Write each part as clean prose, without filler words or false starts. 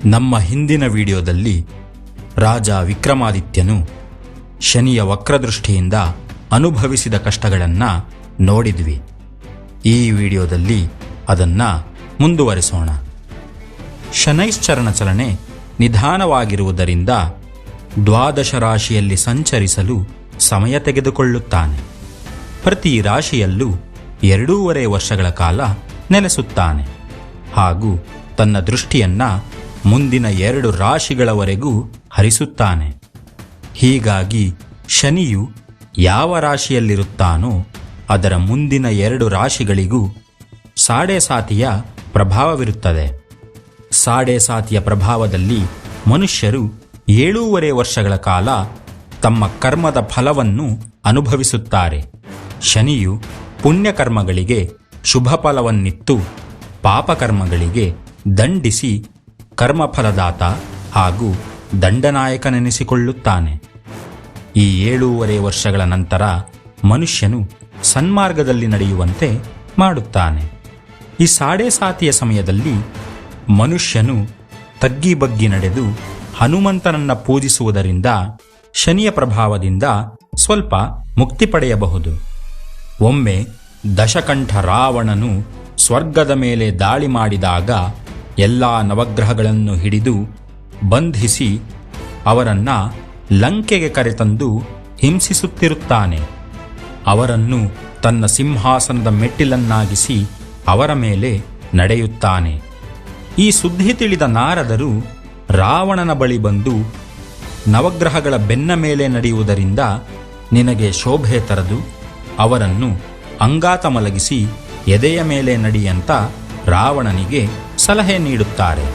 ನಮ್ಮ ಹಿಂದಿನ ವಿಡಿಯೋದಲ್ಲಿ ರಾಜ ವಿಕ್ರಮಾದಿತ್ಯನು ಶನಿಯ ವಕ್ರದೃಷ್ಟಿಯಿಂದ ಅನುಭವಿಸಿದ ಕಷ್ಟಗಳನ್ನು ನೋಡಿದ್ವಿ. ಈ ವಿಡಿಯೋದಲ್ಲಿ ಅದನ್ನು ಮುಂದುವರಿಸೋಣ. ಶನೈಶ್ಚರನ ಚಲನೆ ನಿಧಾನವಾಗಿರುವುದರಿಂದ ದ್ವಾದಶ ರಾಶಿಯಲ್ಲಿ ಸಂಚರಿಸಲು ಸಮಯ ತೆಗೆದುಕೊಳ್ಳುತ್ತಾನೆ. ಪ್ರತಿ ರಾಶಿಯಲ್ಲೂ 2.5 ವರ್ಷಗಳ ಕಾಲ ನೆಲೆಸುತ್ತಾನೆ ಹಾಗೂ ತನ್ನ ದೃಷ್ಟಿಯನ್ನು ಮುಂದಿನ 2 ರಾಶಿಗಳವರೆಗೂ ಹರಿಸುತ್ತಾನೆ. ಹೀಗಾಗಿ ಶನಿಯು ಯಾವ ರಾಶಿಯಲ್ಲಿರುತ್ತಾನೋ ಅದರ ಮುಂದಿನ 2 ರಾಶಿಗಳಿಗೂ ಸಾಡೆಸಾತಿಯ ಪ್ರಭಾವವಿರುತ್ತದೆ. ಸಾಡೆಸಾತಿಯ ಪ್ರಭಾವದಲ್ಲಿ ಮನುಷ್ಯರು 7.5 ವರ್ಷಗಳ ಕಾಲ ತಮ್ಮ ಕರ್ಮದ ಫಲವನ್ನು ಅನುಭವಿಸುತ್ತಾರೆ. ಶನಿಯು ಪುಣ್ಯಕರ್ಮಗಳಿಗೆ ಶುಭ ಫಲವನ್ನಿತ್ತು ಪಾಪಕರ್ಮಗಳಿಗೆ ದಂಡಿಸಿ ಕರ್ಮಫಲದಾತ ಹಾಗೂ ದಂಡನಾಯಕನೆನಿಸಿಕೊಳ್ಳುತ್ತಾನೆ. ಈ 7.5 ವರ್ಷಗಳ ನಂತರ ಮನುಷ್ಯನು ಸನ್ಮಾರ್ಗದಲ್ಲಿ ನಡೆಯುವಂತೆ ಮಾಡುತ್ತಾನೆ. ಈ ಸಾಡೆಸಾತಿಯ ಸಮಯದಲ್ಲಿ ಮನುಷ್ಯನು ತಗ್ಗಿ ಬಗ್ಗಿ ನಡೆದು ಹನುಮಂತನನ್ನು ಪೂಜಿಸುವುದರಿಂದ ಶನಿಯ ಪ್ರಭಾವದಿಂದ ಸ್ವಲ್ಪ ಮುಕ್ತಿ ಪಡೆಯಬಹುದು. ಒಮ್ಮೆ ದಶಕಂಠ ರಾವಣನು ಸ್ವರ್ಗದ ಮೇಲೆ ದಾಳಿ ಮಾಡಿದಾಗ ಎಲ್ಲ ನವಗ್ರಹಗಳನ್ನು ಹಿಡಿದು ಬಂಧಿಸಿ ಅವರನ್ನು ಲಂಕೆಗೆ ಕರೆತಂದು ಹಿಂಸಿಸುತ್ತಿರುತ್ತಾನೆ. ಅವರನ್ನು ತನ್ನ ಸಿಂಹಾಸನದ ಮೆಟ್ಟಿಲನ್ನಾಗಿಸಿ ಅವರ ಮೇಲೆ ನಡೆಯುತ್ತಾನೆ. ಈ ಸುದ್ದಿ ತಿಳಿದ ನಾರದರು ರಾವಣನ ಬಳಿ ಬಂದು, ನವಗ್ರಹಗಳ ಬೆನ್ನ ಮೇಲೆ ನಡೆಯುವುದರಿಂದ ನಿನಗೆ ಶೋಭೆ ತರದು ಅವರನ್ನು ಅಂಗಾತ ಮಲಗಿಸಿ ಎದೆಯ ಮೇಲೆ ನಡಿಯಂತ ರಾವಣನಿಗೆ ಸಲಹೆ ನೀಡುತ್ತಾರೆ.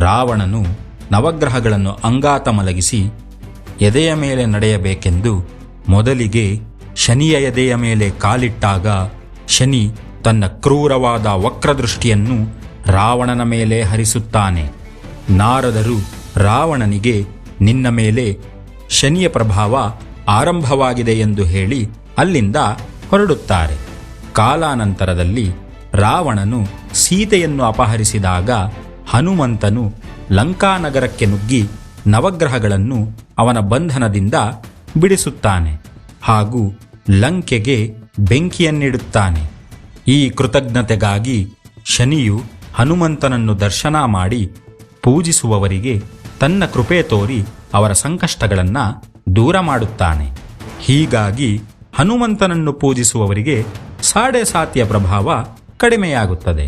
ರಾವಣನು ನವಗ್ರಹಗಳನ್ನು ಅಂಗಾತ ಮಲಗಿಸಿ ಎದೆಯ ಮೇಲೆ ನಡೆಯಬೇಕೆಂದು ಮೊದಲಿಗೆ ಶನಿಯ ಎದೆಯ ಮೇಲೆ ಕಾಲಿಟ್ಟಾಗ ಶನಿ ತನ್ನ ಕ್ರೂರವಾದ ವಕ್ರದೃಷ್ಟಿಯನ್ನು ರಾವಣನ ಮೇಲೆ ಹರಿಸುತ್ತಾನೆ. ನಾರದರು ರಾವಣನಿಗೆ ನಿನ್ನ ಮೇಲೆ ಶನಿಯ ಪ್ರಭಾವ ಆರಂಭವಾಗಿದೆ ಎಂದು ಹೇಳಿ ಅಲ್ಲಿಂದ ಹೊರಡುತ್ತಾರೆ. ಕಾಲಾನಂತರದಲ್ಲಿ ರಾವಣನು ಸೀತೆಯನ್ನು ಅಪಹರಿಸಿದಾಗ ಹನುಮಂತನು ಲಂಕಾನಗರಕ್ಕೆ ನುಗ್ಗಿ ನವಗ್ರಹಗಳನ್ನು ಅವನ ಬಂಧನದಿಂದ ಬಿಡಿಸುತ್ತಾನೆ ಹಾಗೂ ಲಂಕೆಗೆ ಬೆಂಕಿಯನ್ನಿಡುತ್ತಾನೆ. ಈ ಕೃತಜ್ಞತೆಗಾಗಿ ಶನಿಯು ಹನುಮಂತನನ್ನು ದರ್ಶನ ಮಾಡಿ ಪೂಜಿಸುವವರಿಗೆ ತನ್ನ ಕೃಪೆ ತೋರಿ ಅವರ ಸಂಕಷ್ಟಗಳನ್ನು ದೂರ ಮಾಡುತ್ತಾನೆ. ಹೀಗಾಗಿ ಹನುಮಂತನನ್ನು ಪೂಜಿಸುವವರಿಗೆ ಸಾಡೆಸಾತಿಯ ಪ್ರಭಾವ ಕಡಿಮೆಯಾಗುತ್ತದೆ.